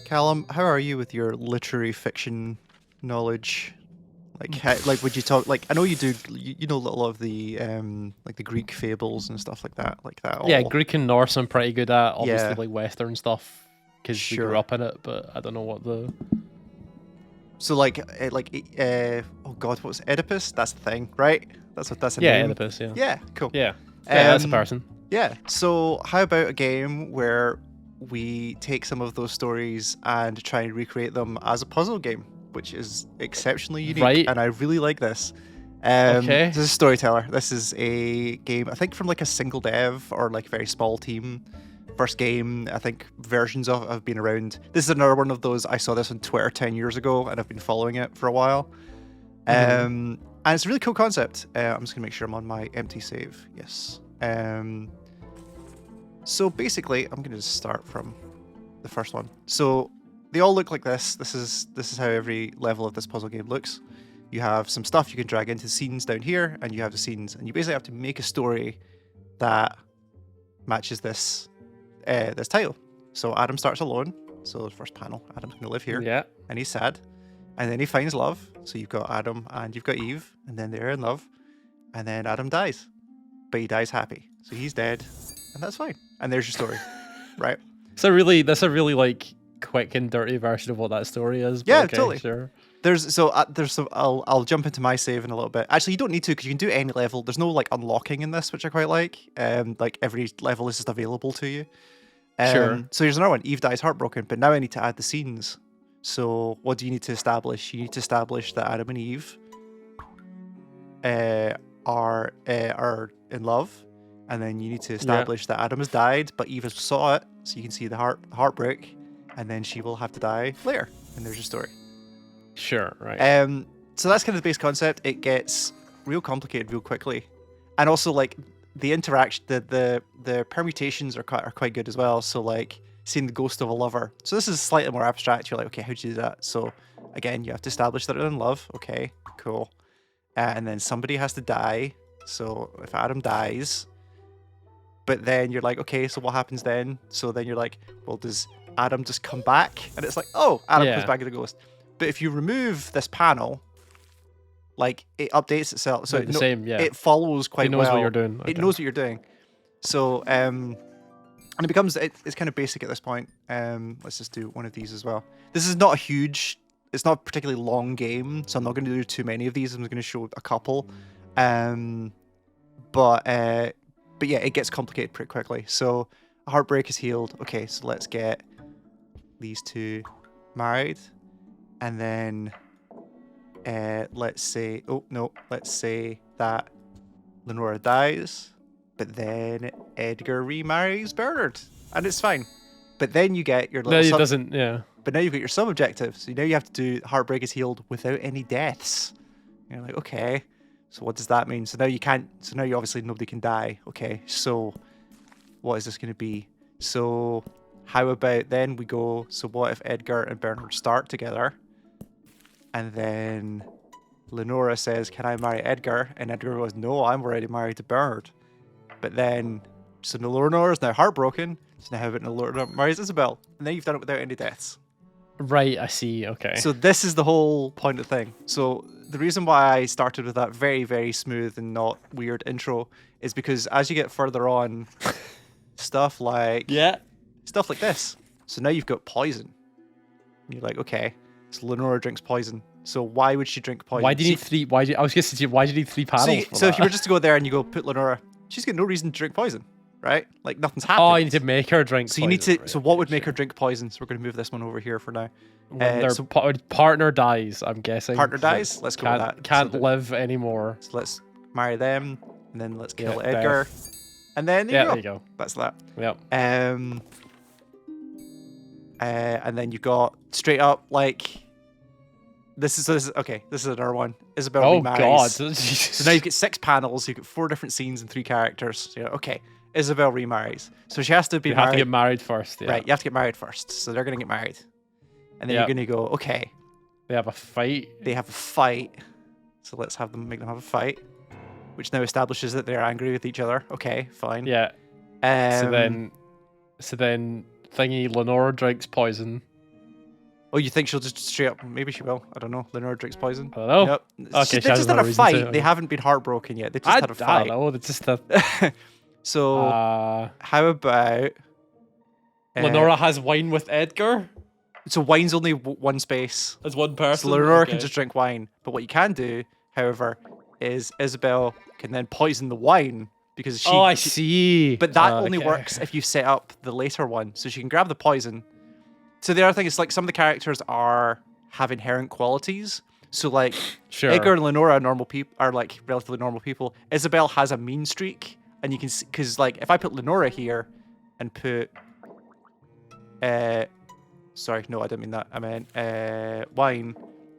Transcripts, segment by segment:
Callum, how are you with your literary fiction knowledge? Like, would you talk? Like, I know you do. You know a lot of the like the Greek fables and stuff like that. Yeah, All Greek and Norse I'm pretty good at. Obviously, yeah, like Western stuff because we sure. grew up in it. But I don't know what the. So oh God, what was Oedipus? That's the thing, right? That's a Yeah, name. Oedipus. Yeah. Yeah, cool. Yeah. Yeah, that's a Um, person. yeah. So how about a game where we take some of those stories and try and recreate them as a puzzle game, which is exceptionally unique, Right. and I really like this. Okay. This is Storyteller. This is a game, I think, from like a single dev or like very small team. First game, I think versions of it have been around. This is another one of those. I saw this on Twitter 10 years ago and I've been following it for a while. And it's a really cool concept. I'm just gonna make sure I'm on my empty save. Yes. So basically, I'm gonna just start from the first one. So they all look like this. This is how every level of this puzzle game looks. You have some stuff you can drag into scenes down here, and you have the scenes, and you basically have to make a story that matches this this title. So Adam starts alone. So the first panel, Adam's gonna live here. Yeah. And he's sad. And then he finds love. So you've got Adam and you've got Eve, and then they're in love. And then Adam dies. But he dies happy. So he's dead. And that's fine. And there's your story. Right? That's a really like quick and dirty version of what that story is. But Yeah, okay, totally. Sure. There's some. I'll jump into my save in a little bit. Actually, you don't need to because you can do any level. There's no like unlocking in this, which I quite like. Like every level is just available to you. Sure. So here's another one. Eve dies heartbroken, but now I need to add the scenes. So what do you need to establish? You need to establish that Adam and Eve are in love, and then you need to establish that Adam has died, but Eve saw it, so you can see the heartbreak, and then she will have to die later. And there's your story. Sure. Right. So that's kind of the base concept. It gets real complicated real quickly, and also like the interaction, the permutations are quite good as well. So like seeing the ghost of a lover. So this is slightly more abstract. You're like, okay, how'd you do that? So again, you have to establish that they're in love. Okay, cool. And then somebody has to die. So if Adam dies, but then you're like, okay, so what happens then? So then you're like, well, does Adam just come back? And it's like, oh, Adam comes back as a ghost. But if you remove this panel, like it updates itself. So it follows quite well. It knows what you're doing. Okay. It knows what you're doing. So and it becomes it's kind of basic at this point. Let's just do one of these as well. This is not a huge, it's not a particularly long game, so I'm not going to do too many of these. I'm going to show a couple. But yeah, it gets complicated pretty quickly. So a heartbreak is healed. Okay, so let's get these two married, and then let's say that Lenora dies, but then Edgar remarries Bernard, and it's fine. But then you get your little No, it doesn't. Yeah. But now you've got your sub objective, so now you have to do heartbreak is healed without any deaths. And you're like, okay, so what does that mean? So now you can't. So now you obviously nobody can die. Okay, so what is this going to be? So how about then we go? So what if Edgar and Bernard start together, and then Lenora says, "Can I marry Edgar?" And Edgar goes, "No, I'm already married to Bernard." But then, so Lenora is now heartbroken. So now how about Lenora marries Isabel? And then you've done it without any deaths. Right, I see. Okay. So this is the whole point of the thing. So the reason why I started with that very, very smooth and not weird intro is because as you get further on, stuff like this. So now you've got poison. And you're like, okay, so Lenora drinks poison. So why would she drink poison? Why do you need three? Why do you need three panels? So if you were just to go there and you go put Lenora, she's got no reason to drink poison, right? Like nothing's happened. Oh, you need to make her drink. So you need to. Right, so what would make her drink poison? So we're going to move this one over here for now. When their partner dies, I'm guessing. Partner dies. Let's go with that. Can't live anymore. So let's marry them, and then let's kill Edgar, and then there you go. That's that. Yep. And then you got straight up like. This is okay. This is another one. Isabel remarries. God! So now you've got 6 panels. You've got 4 different scenes and 3 characters. So you're like, okay, Isabel remarries. So she has to be. You have to get married first. Yeah. Right. You have to get married first. So they're gonna get married, and then you're gonna go. Okay. They have a fight. They have a fight. So let's make them have a fight, which now establishes that they're angry with each other. Okay, fine. Yeah. So then, thingy Lenora drinks poison. Oh, you think she'll just straight up? Maybe she will. I don't know. Lenora drinks poison. I don't know. Yep. Okay, They've she has just no had a reason to, fight. okay. They haven't been heartbroken yet. They've just had a I fight. don't know. It's just a. So how about Lenora has wine with Edgar. So wine's only one space. As one person. So Lenora okay. can just drink wine. But what you can do, however, is Isabel can then poison the wine because she. Oh, I see. But that only works if you set up the later one. So she can grab the poison. So the other thing is like some of the characters have inherent qualities. So like Edgar and Lenora are normal people, are like relatively normal people. Isabel has a mean streak, and you can see because like if I put Lenora here and put sorry, no, I didn't mean that. I meant wine,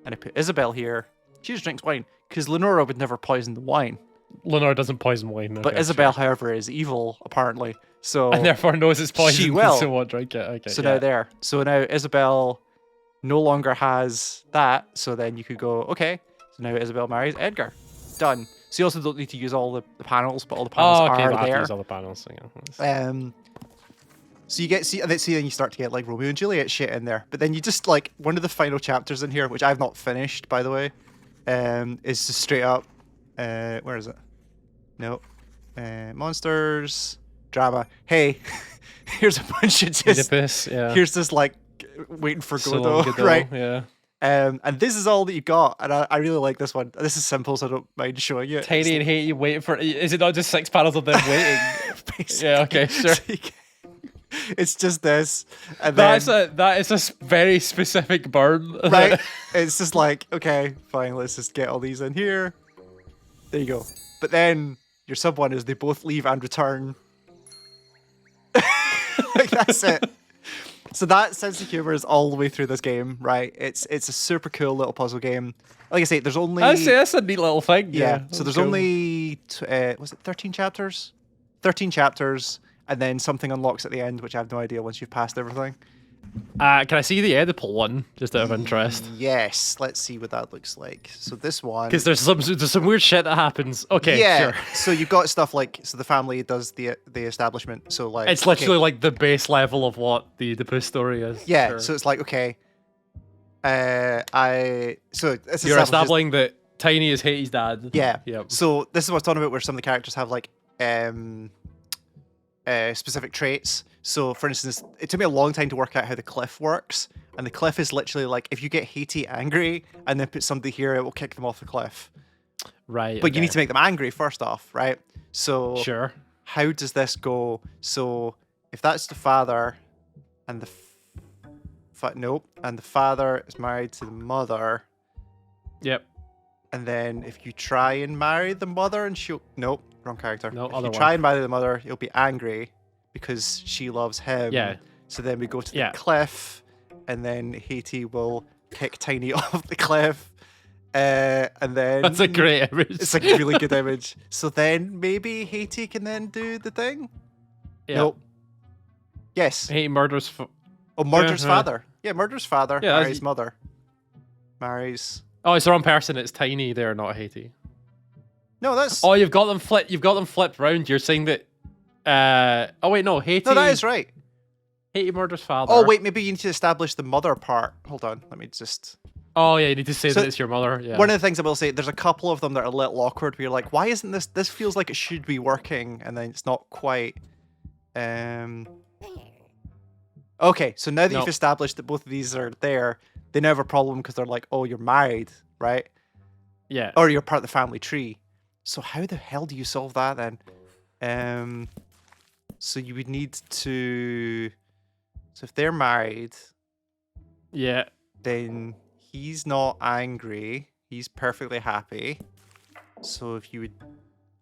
and I put Isabel here. She just drinks wine because Lenora would never poison the wine. Lenora doesn't poison wine. Okay, but Isabel, however, is evil apparently. So and therefore knows it's poison. She will. So won't drink it. Okay. So now there. So now Isabel no longer has that. So then you could go, okay. So now Isabel marries Edgar. Done. So you also don't need to use all the panels, but all the panels are there. Use all the panels. So you get then you start to get like Romeo and Juliet shit in there. But then you just like one of the final chapters in here, which I've not finished by the way, is just straight up. Where is it? No. Monsters. Drama. Hey, here's a bunch of just. Oedipus, yeah. Here's this like waiting for Godot, right? Yeah. And this is all that you got, and I really like this one. This is simple, so I don't mind showing you. Tiny and Haiti waiting for. Is it not just 6 panels of them waiting? Yeah. Okay. Sure. It's just this, and that is a very specific burn, right? It's just like, okay, fine, let's just get all these in here. There you go. But then your sub one is they both leave and return. Like that's it. So that sense of humor is all the way through this game, right? It's a super cool little puzzle game. Like I say, there's only. That's a neat little thing. Yeah. So there's only was it 13 chapters? 13 chapters, and then something unlocks at the end, which I have no idea once you've passed everything. Can I see the Oedipal one, just out of interest? Yes. Let's see what that looks like. So this one. Because there's some weird shit that happens. Okay. Yeah. Sure. So you've got stuff like the family does the establishment. So like it's literally like the base level of what the Oedipus story is. Yeah. Sure. So it's like okay. So you're establishing that Tiny is Haiti's dad. Yeah. Yep. So this is what I was talking about, where some of the characters have like specific traits. So for instance, it took me a long time to work out how the cliff works, and the cliff is literally like if you get Haiti angry and then put somebody here, it will kick them off the cliff. Right. But you need to make them angry first off, right? So sure. How does this go? So if that's the father, and the and the father is married to the mother. Yep. And then if you try and marry the mother, and she'll wrong character. No, if you try and marry the mother, he'll be angry because she loves him. Yeah. So then we go to the cliff, and then Haiti will kick Tiny off the cliff. And then that's a great image. It's like a really good image. So then maybe Haiti can then do the thing. Yeah. Nope. Yes. Haiti murders. Murders father. Yeah, murders father. Yeah, marries mother. Marries. Oh, it's the wrong person. It's Tiny there, not Haiti. No, that's. Oh, you've got them flipped. You've got them flipped round. You're saying that. Oh wait, no, Haiti. No, that is right. Haiti murders father. Oh wait, maybe you need to establish the mother part. Hold on, let me just. Oh yeah, you need to say that it's your mother. Yeah. One of the things I will say, there's a couple of them that are a little awkward. Where you're like, why isn't this? This feels like it should be working, and then it's not quite. Okay, so now that you've established that both of these are there, they now have a problem because they're like, oh, you're married, right? Yeah. Or you're part of the family tree. So how the hell do you solve that then? So you would need to. So if they're married. Yeah. Then he's not angry. He's perfectly happy. So if you would.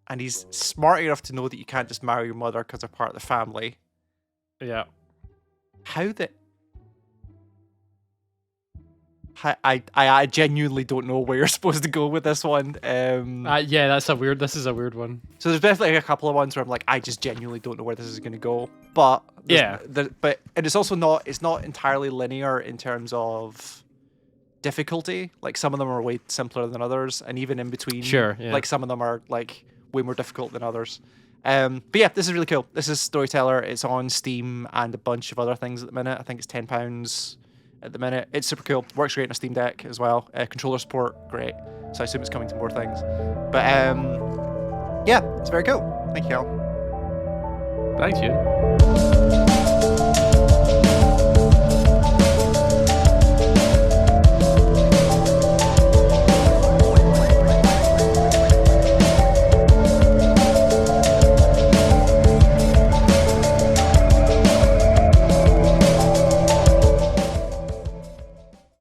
And he's smart enough to know that you can't just marry your mother because they're part of the family. Yeah. How the... I genuinely don't know where you're supposed to go with this one. Yeah, this is a weird one. So there's definitely a couple of ones where I'm like, I just genuinely don't know where this is going to go. But and it's also not entirely linear in terms of difficulty. Like some of them are way simpler than others, and even in between, like some of them are like way more difficult than others. But yeah, this is really cool. This is Storyteller. It's on Steam and a bunch of other things at the minute. I think it's £10. at the minute. It's super cool. Works great on a Steam Deck as well. Controller support, great. So I assume it's coming to more things. But yeah, it's very cool. Thank you, Cal. Thanks, you.